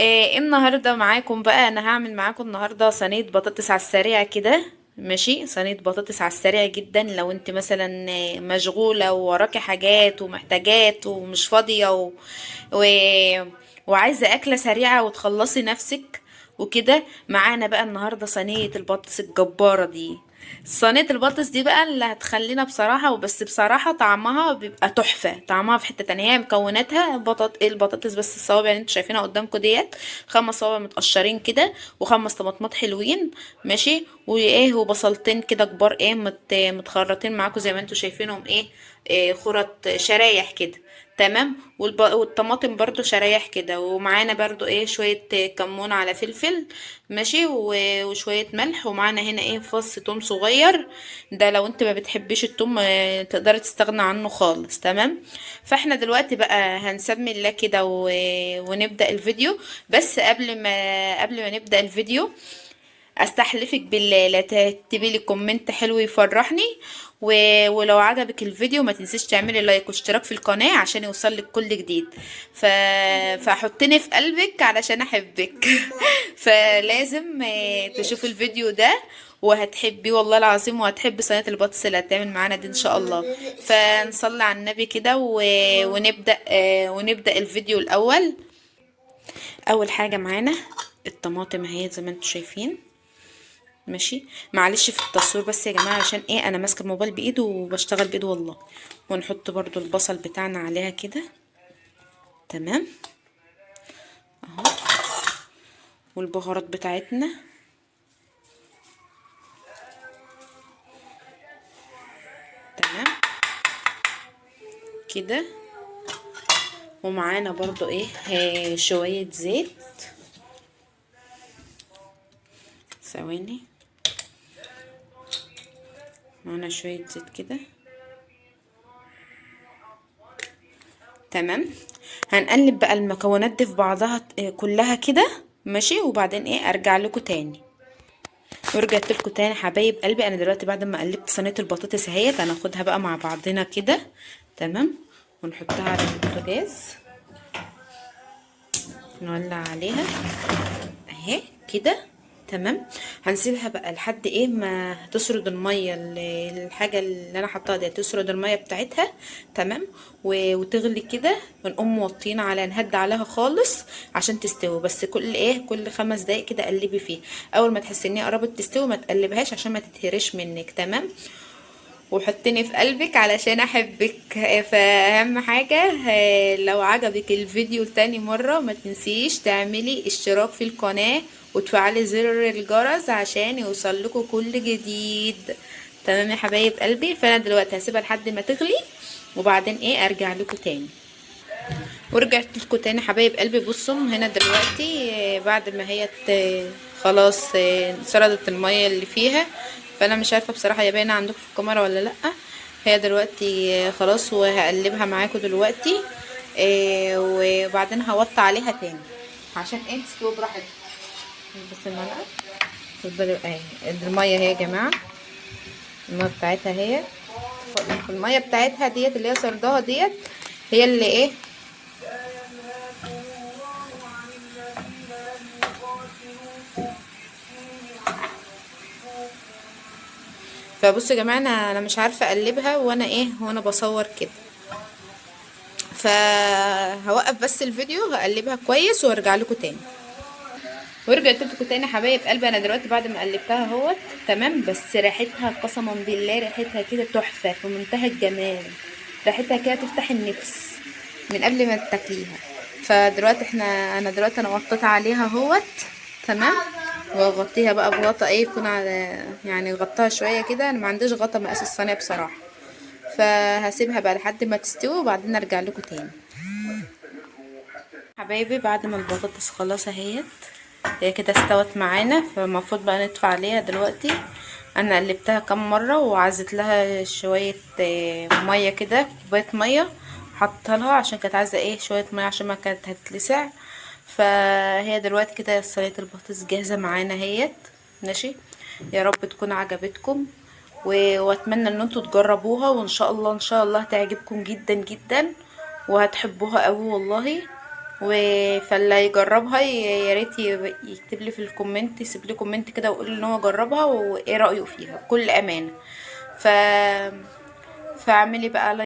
إيه النهارده معاكم بقى، انا هعمل معاكم النهارده صينيه بطاطس على السريع كده. ماشي، صينيه بطاطس على السريع جدا. لو انت مثلا مشغوله ووراكي حاجات ومحتاجات ومش فاضيه و... وعايزه اكله سريعه وتخلصي نفسك وكده. معانا بقى النهارده صينيه البطاطس الجباره دي. صينيه البطاطس دي بقى اللي هتخلينا بصراحه، وبس بصراحه طعمها بيبقى تحفه، طعمها في حته تانية. هي مكوناتها البطاطس بس، الصوابع اللي انتوا شايفينها قدامكم ديت 5 صوابع متقشرين كده، و5 طماطمات حلوين. ماشي، وايه، وبصلتين كده كبار، ايه متخرطين معاكم زي ما انتوا شايفينهم، ايه خرط شرايح كده. تمام. والطماطم برضو شرايح كده، ومعانا برضو ايه شوية كمون على فلفل. ماشي، وشوية ملح. ومعانا هنا ايه فص توم صغير. ده لو انت ما بتحبيش التوم تقدري تستغنى عنه خالص. تمام. فاحنا دلوقتي بقى هنسمي الله كده ونبدأ الفيديو. بس قبل ما نبدأ الفيديو، استحلفك بالله لا تكتبي لي كومنت حلو يفرحني. ولو عجبك الفيديو ما تنسيش تعملي لايك واشتراك في القناة عشان يوصلك كل جديد. فحطني في قلبك علشان احبك. فلازم تشوفي الفيديو ده وهتحبي والله العظيم، وهتحبي صينية البطاطس اللي هتعمل معانا دي ان شاء الله. فنصلي على النبي كده ونبدأ الفيديو الاول. اول حاجة معانا الطماطم اهي زي ما انتم شايفين. ماشي، معلش في التصوير بس يا جماعه، عشان ايه انا ماسكه الموبايل بايده وبشتغل بايده والله. ونحط برضو البصل بتاعنا عليها كده. تمام اهو. والبهارات بتاعتنا. تمام كده. ومعانا برضو ايه شويه زيت. ثواني. معانا شويه زيت كده. تمام. هنقلب بقى المكونات دي في بعضها كلها كده. ماشي، وبعدين ايه ارجع لكم تاني. ورجعت لكم تاني حبايب قلبي. انا دلوقتي بعد ما قلبت صينيه البطاطس اهيت، هناخدها بقى مع بعضنا كده. تمام. ونحطها على البوتاجاز. نولع عليها اهي كده. تمام. هنسيبها بقى لحد ايه ما تسرد الميه، الحاجه اللي انا حطاها دي تسرد الميه بتاعتها. تمام. وتغلي كده. ونقوم موطين على نهدي عليها خالص عشان تستوي. بس كل 5 دقايق كده قلبي فيه. اول ما تحسي ان هي قربت تستوي ما تقلبهاش عشان ما تتهرش منك. تمام. وحطني في قلبك علشان احبك. فاهم حاجة، لو عجبك الفيديو تاني مرة ما تنسيش تعملي اشتراك في القناة وتفعلي زر الجرس عشان يوصلكوا كل جديد. تمام يا حبايب قلبي. فانا دلوقتي هسيبها لحد ما تغلي، وبعدين ايه ارجع لكم تاني. ورجعت لكم تاني حبايب قلبي. بصوا هنا دلوقتي بعد ما هي خلاص سردت المية اللي فيها. فانا مش عارفه بصراحه هي باينه عندكم في الكاميرا ولا لا. هي دلوقتي خلاص، وهقلبها معاكم دلوقتي. وبعدين هوطي عليها تاني عشان ايه تستوي براحتها. بس المعلقه تفضل اهي. الميه اهي يا جماعه، الميه بتاعتها هي في الميه بتاعتها ديت اللي هي سرداها ديت، هي اللي ايه. فبصوا يا جماعه، انا مش عارفه اقلبها وانا بصور كده. فهوقف بس الفيديو، هقلبها كويس وارجع لكم تاني. ورجعت لكم تاني حبايب قلبي. انا دلوقتي بعد ما قلبتها اهوت. تمام. بس ريحتها قسما بالله ريحتها كده تحفه في منتهى الجمال. ريحتها كده تفتح النفس من قبل ما تاكليها. فدلوقتي انا دلوقتي وطيت عليها اهوت. تمام. واغطيها بقى بغطا يكون على يعني غطاها شويه كده. انا ما عنديش غطا مقاس الصينيه بصراحه. فهسيبها بقى لحد ما تستوي وبعدين ارجع لكم تاني حبايبي. بعد ما البطاطس خلاص اهيت، هي كده استوت معانا. فالمفروض بقى نطفي عليها دلوقتي. انا قلبتها كام مره وعزت لها شويه ميه كده، كوبايه ميه حطيتها لها عشان كانت عايزه شويه ميه عشان ما كانت هتلسع. فهي دلوقتي كده صينيه البطاطس جاهزه معانا اهيت. ماشي. يا رب تكون عجبتكم واتمنى ان انتوا تجربوها، وان شاء الله ان شاء الله هتعجبكم جدا جدا وهتحبوها قوي والله. فاللي يجربها يا ريت يكتب لي في الكومنت، يسيب لي كومنت كده ويقول ان هو جربها وايه رأيه فيها بكل امانة. ف فاعملي بقى